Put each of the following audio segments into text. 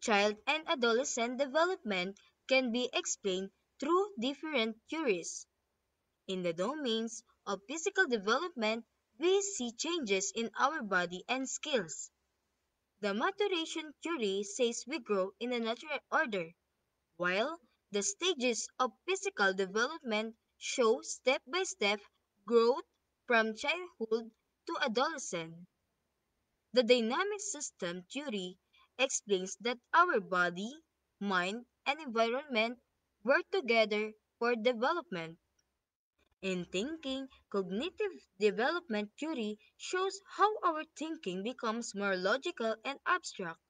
child and adolescent development can be explained through different theories. In the domains of physical development, we see changes in our body and skills. The maturation theory says we grow in a natural order, while the stages of physical development show step by step growth from childhood to adolescence. The dynamic system theory explains that our body, mind, and environment work together for development. In thinking, cognitive development theory shows how our thinking becomes more logical and abstract,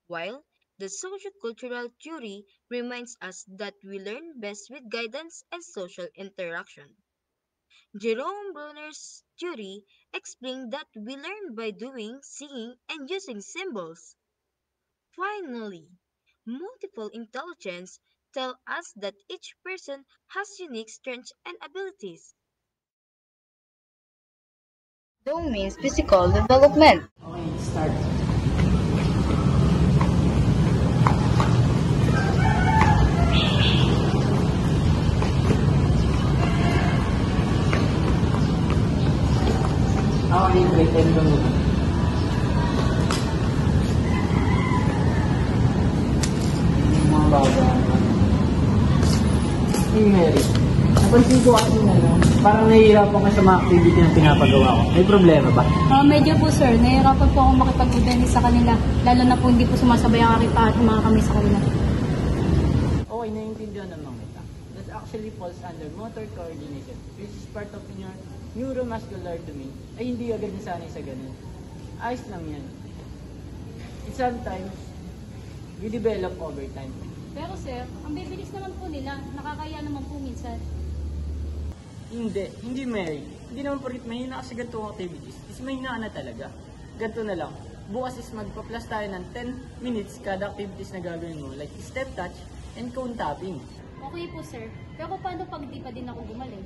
while the sociocultural theory reminds us that we learn best with guidance and social interaction. Jerome Bruner's theory explained that we learn by doing, seeing, and using symbols. Finally, multiple intelligence tell us that each person has unique strengths and abilities. Domains physical development. Okay, start. Okay, break time ka muna. Yung mga baga. Hey Mary, napansin ko kasi na parang nahihirapan ka sa mga activity na pinapagawa ko. May problema ba? Medyo po sir, nahihirapan po akong makipag-event sa kanila. Lalo na po hindi po sumasabay ang aking pa at mga kami sa kanila. Okay, naiintindihan naman kita. That actually falls under motor coordination, which is part of your neuromuscular domain. Ay hindi agad nasanay sa ganun. Ayos lang yan. And sometimes, we develop over time. Pero sir, ang bibilis naman po nila. Nakakaya naman po minsan. Hindi Mary. Hindi naman porkit mahina ka sa ganitong activities. Is mahina na talaga. Ganito na lang. Bukas is magpa-plus tayo ng 10 minutes kada activities na gagawin mo. Like step touch and cone tapping. Okay po sir. Pero paano pag di pa din ako gumaling?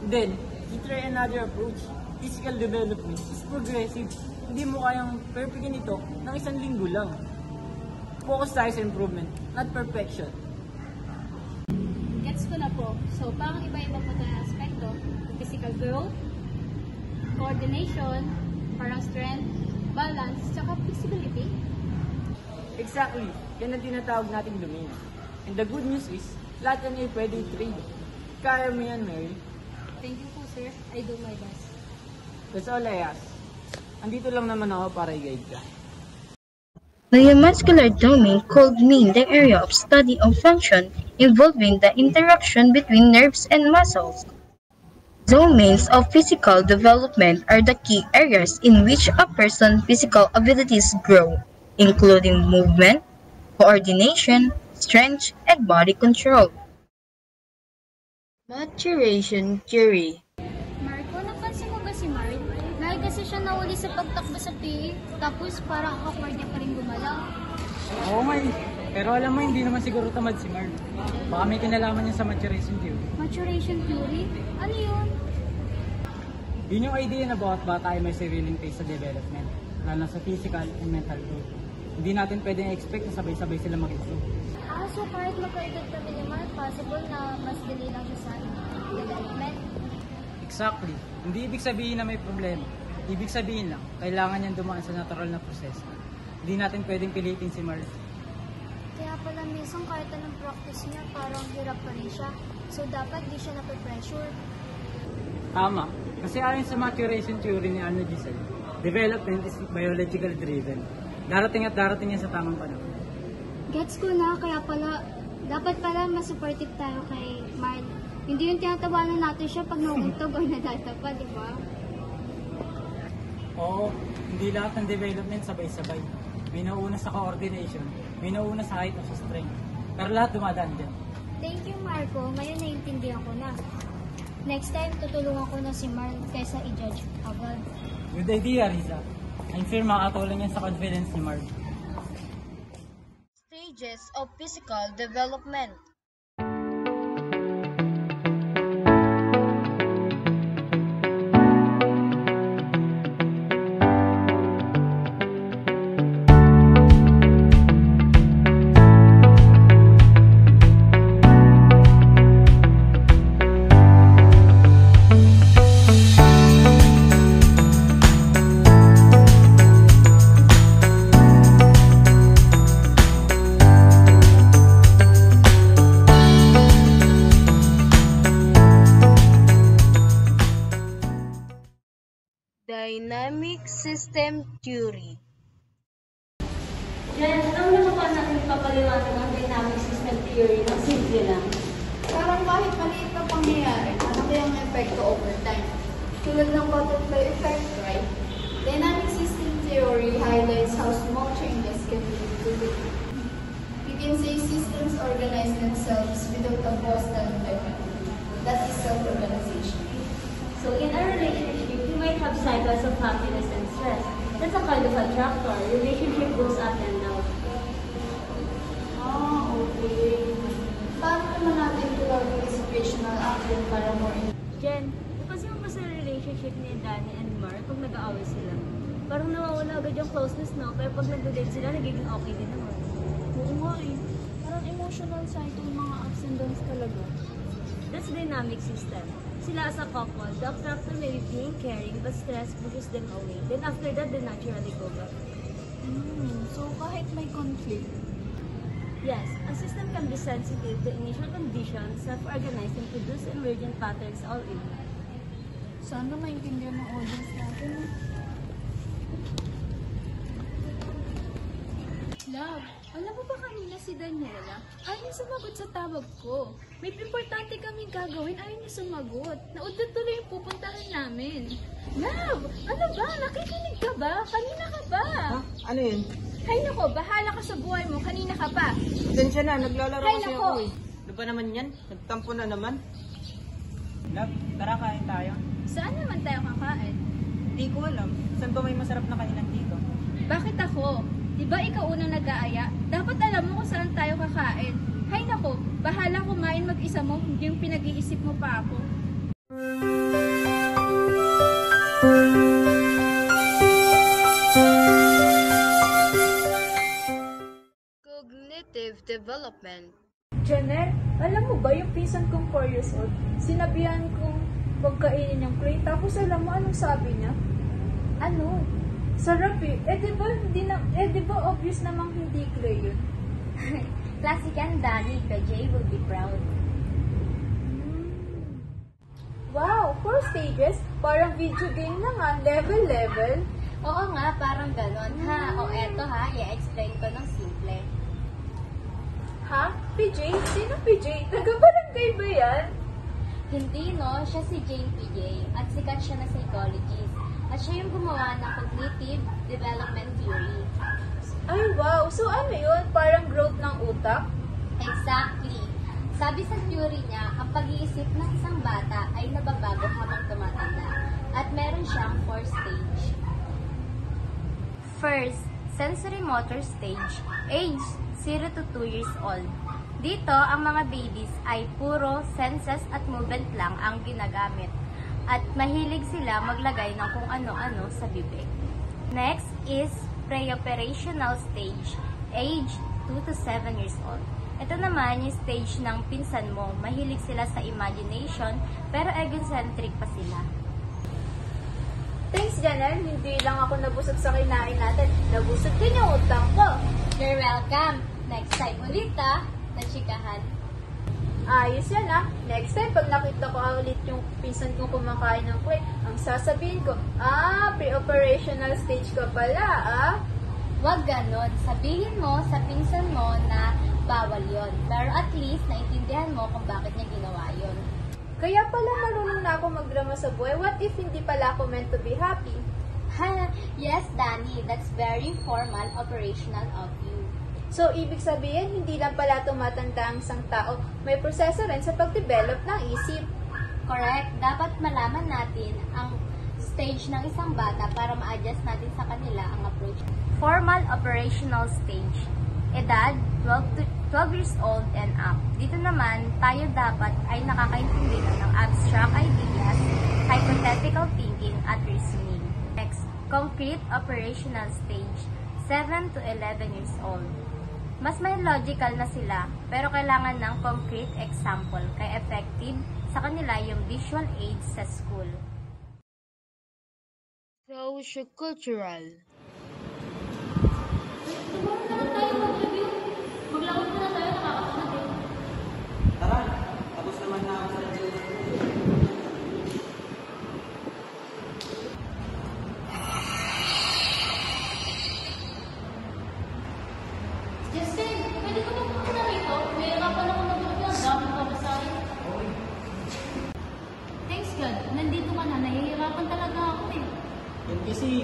Then, you try another approach. Physical development is progressive. Hindi mo kayang perfectin ito ng isang linggo lang. Focus tayo sa improvement, not perfection. Gets ko na po. So parang iba-iba po tayo ng aspekto. Physical growth, coordination, parang strength, balance, tsaka flexibility. Exactly. Yan ang tinatawag nating domain. And the good news is, lahat yan ay pwedeng trade. Kaya mo yan, Mary. Thank you po sir. I do my best. That's all I ask. Andito lang naman ako para i-guide ka. The neuromuscular domain could mean the area of study of function involving the interaction between nerves and muscles. Domains of physical development are the key areas in which a person's physical abilities grow, including movement, coordination, strength, and body control. Maturation theory. Marco, napansin mo ba si Mark? Dahil kasi siya nahuli sa pagtakbo sa PE, tapos parang awkward niya pa rin gumalaw. Oo nga eh. Pero alam mo, hindi naman siguro tamad si Mark. Baka may kinalaman niya sa maturation theory. Maturation theory? Ano yun? Yun yung idea na bawat bata ay may sariling pace sa development, lalo sa physical and mental growth. Hindi natin pwedeng expect na sabay-sabay sila mag-improve. So kahit magkaedad kami ni Mark, possible na mas delay lang siya sa development? Exactly. Hindi ibig sabihin na may problema. Ibig sabihin lang, kailangan niyang dumaan sa natural na proseso. Hindi natin pwedeng pilitin si Mark. Kaya pala minsan kahit anong practice niya, parang hirap pa rin siya. So dapat di siya nape-pressure. Tama. Kasi ayon sa maturation theory ni Arnold Giselle, development is biological driven. Darating at darating yan sa tamang panahon. Gets ko na, kaya pala, dapat pala mas supportive tayo kay Mark. Hindi yung tinatawanan natin siya pag nauuntog o nadadapa, di ba? Oo, hindi lahat ng development sabay-sabay. May nauna sa coordination, may nauna sa height o sa strength. Pero lahat dumadaan dyan. Thank you, Marco. Ngayon naiintindihan ko na. Next time, tutulungan ko na si Mark kaysa i-judge agad. Good idea, Riza. I'm sure makakatulong yan sa confidence ni Mark. Stages of physical development. system theory. Jen, alam mo ba natin papaliwanag ang dynamic system theory ng simple lang? Parang kahit maliit na pangyayari, malaki ang epekto over time. Tulad ng butterfly effect, right? Dynamic system theory highlights how small changes can lead to big. You can say systems organize themselves without a constant limit. That is self-organization. So in a relationship, you might have cycles of happiness and stress. That's a kind of a tractor. Relationship goes up and down. Okay. Paano naman natin gawin yung situational action para more Jen, napansin mo ba sa relationship ni Danny and Mark pag nag-aaway sila? Parang nawawala agad yung closeness, no? Pero pag nag-date sila, nagiging okay din naman. Oo nga eh. Parang emotional cycle ng mga ups and downs talaga. That's dynamic system. Sila as a couple, the attractor may be being caring but stress pushes them away. Then after that, they naturally go back. So kahit may conflict, Yes, a system can be sensitive to initial conditions, self-organize, and produce emergent patterns all in. sana maintindihan ng audience natin. Love, alam mo ba kanina si Daniela? Ayaw niya sumagot sa tawag ko. May importante kaming gagawin, ayaw niya sumagot. Naudot tuloy yung pupuntahan namin. Love, ano ba? Nakikinig ka ba? Kanina ka ba? Ha? Ano yun? Hay nako, bahala ka sa buhay mo. Kanina ka pa. Pasensya na, naglalaro Ay, kasi nako. ako eh. Ano ba naman yan? Nagtampo na naman. Love, tara kain tayo. Saan naman tayo kakain? Hindi ko alam. Saan ba may masarap na kainan dito? Bakit ako? Di ba ikaw unang nag-aaya? Dapat alam mo kung saan tayo kakain. Hay nako, bahala kumain mag-isa mo, hindi yung pinag-iisip mo pa ako. Cognitive development. Janet, alam mo ba yung pinsan kong 4 years old, sinabihan kong huwag kainin yung clay, tapos alam mo anong sabi niya? Ano? Sarap eh. Di ba obvious namang hindi clay yun? Classic yan, Danny. Jay will be proud. Wow, 4 stages? Parang video game na nga, level. Oo nga, parang ganon, ha? O eto ha, i-explain ko ng simple. Ha? PJ? Sino PJ? Taga-barangay ba yan? Hindi, no? Siya si Jane PJ at sikat siya na psychologist. At siya yung gumawa ng cognitive development theory. Ay wow, so ano yun? Parang growth ng utak? Exactly. Sabi sa theory niya, ang pag-iisip ng isang bata ay nababago habang tumatanda. At meron siyang 4 stage. First, sensory motor stage, age 0 to 2 years old. Dito, ang mga babies ay puro senses at movement lang ang ginagamit. At mahilig sila maglagay ng kung ano-ano sa bibig. Next is pre-operational stage, age 2 to 7 years old. Ito naman yung stage ng pinsan mo. Mahilig sila sa imagination, pero egocentric pa sila. Thanks, Janelle. Hindi lang ako nabusog sa kinain natin. Nabusog din yung utang ko. You're welcome! Next time ulit na chikahan. Ayos yan ah. Next time, pag nakita ko ulit yung pinsan kong kumakain ng clay, ang sasabihin ko, pre-operational stage ka pala Huwag ganon. Sabihin mo sa pinsan mo na bawal yon. Pero at least, naintindihan mo kung bakit niya ginawa yon. Kaya pala marunong na ako magdrama sa buhay. What if hindi pala ako meant to be happy? Yes, Danny. That's very formal, operational of you. So, ibig sabihin, hindi lang pala tumatanda ang isang tao. May proseso rin sa pag-develop ng isip. Correct. Dapat malaman natin ang stage ng isang bata para ma-adjust natin sa kanila ang approach. Formal operational stage. Edad, 12 years old and up. Dito naman, tayo dapat ay nakakaintindi ng abstract ideas, hypothetical thinking, at reasoning. Next, concrete operational stage, 7 to 11 years old. Mas may logical na sila, pero kailangan ng concrete example, kaya effective sa kanila yung visual aids sa school. Sociocultural. Tara, tapos naman na ako sa review.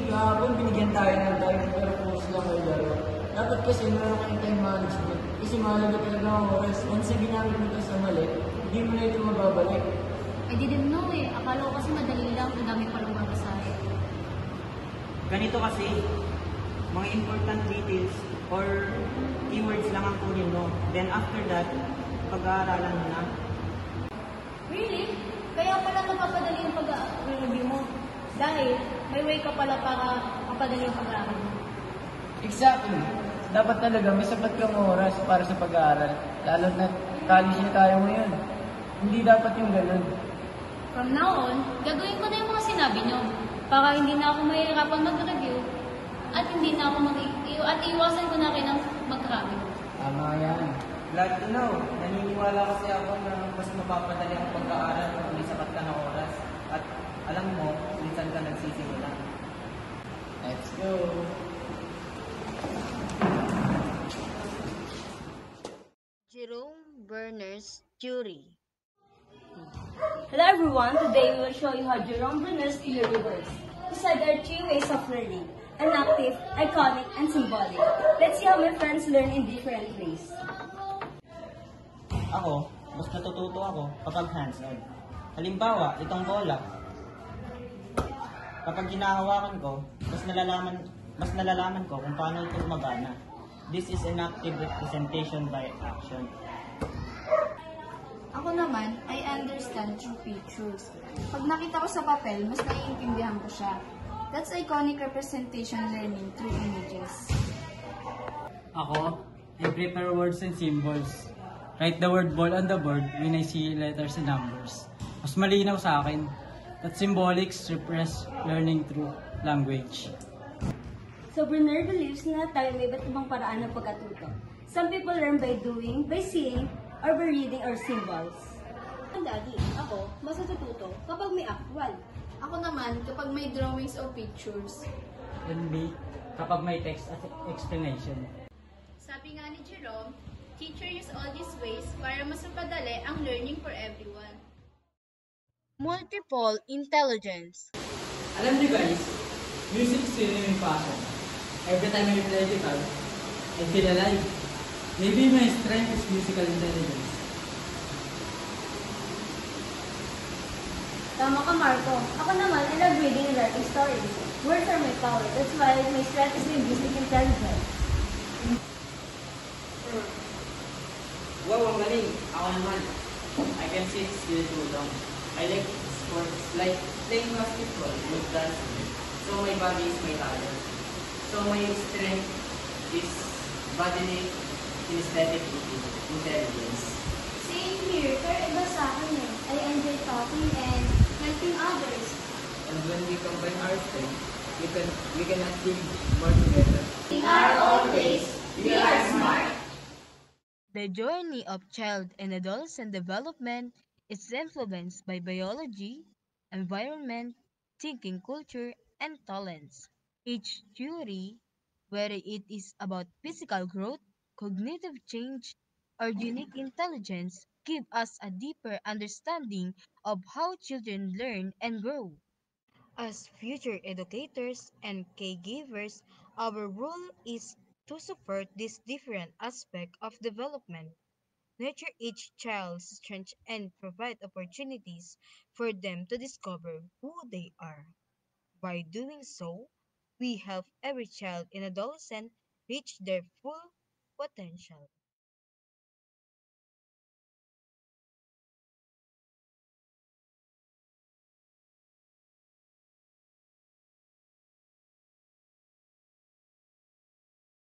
kahapon binigyan tayo ng time pero post lang kayo laro. Dapat kasi meron kayong time management. Kasi mahalaga talaga ang oras. Once na ginamit mo ito sa mali, hindi mo na ito mababalik. I didn't know eh. Akala ko kasi madali lang. Ang dami pa lang babasahin. Ganito kasi, mga important details or keywords lang ang kunin mo. Then after that, pag-aaralan mo na. Really? Kaya pala napapadali yung pag-review mo. Dahil may way ka pala para mapadali yung pag-aaral mo. Exactly. Dapat talaga may sapat kang oras para sa pag-aaral. Lalo na college na tayo ngayon. Hindi dapat yung ganun. From now on, gagawin ko na yung mga sinabi nyo para hindi na ako mahihirapan mag-review at hindi na ako at iwasan ko na rin ang mag-copy. Tama yan. Glad to know. Naniniwala kasi ako na mas mapapadali ang pag-aaral kung may sapat ka na oras. At alam mo, minsan ka nagsisimula. Let's go. Jerome Berners theory. Hello everyone, today we will show you how Jerome Bruner's theory works. He said there are three ways of learning: enactive, iconic, and symbolic. Let's see how my friends learn in different ways. Ako, mas natututo ako kapag hands-on. Halimbawa, itong bola. Kapag hinahawakan ko, mas nalalaman ko kung paano ito gumagana. This is an active representation by action. Ako naman, I understand through pictures. Pag nakita ko sa papel, mas naiintindihan ko siya. That's iconic representation learning through images. Ako, I prepare words and symbols. Write the word ball on the board when I see letters and numbers. Mas malinaw sa akin that symbolics repress learning through language. So Brunner believes na tayo may iba't ibang paraan ng pagkatuto. Some people learn by doing, by seeing, or by reading or symbols. Daddy, ako, mas natututo kapag may actual. Ako naman, kapag may drawings o pictures. And me, kapag may text at explanation. Sabi nga ni Jerome, teacher use all these ways para mas mapadali ang learning for everyone. Multiple intelligence. Alam niyo guys, music is really my passion. Every time I play guitar, I feel alive. Maybe my strength is musical intelligence. Tama ka, Marco. Ako naman, I love reading and writing stories. Words are my power. That's why my strength is linguistic intelligence. Wow, ang galing! Ako naman, I can sit still too long. I like sports like playing basketball with dancing. So my body is my talent. So my strength is bodily kinesthetic intelligence. Same here, pero iba sa akin eh. I enjoy talking and helping others. And when we combine our strength, we can achieve more together. In our own ways, we are smart. The journey of child and adolescent development is influenced by biology, environment, thinking culture, and talents. Each theory, whether it is about physical growth, cognitive change, or unique intelligence, give us a deeper understanding of how children learn and grow. As future educators and caregivers, our role is to support this different aspect of development, nurture each child's strengths, and provide opportunities for them to discover who they are. By doing so, we help every child and adolescent reach their full potential.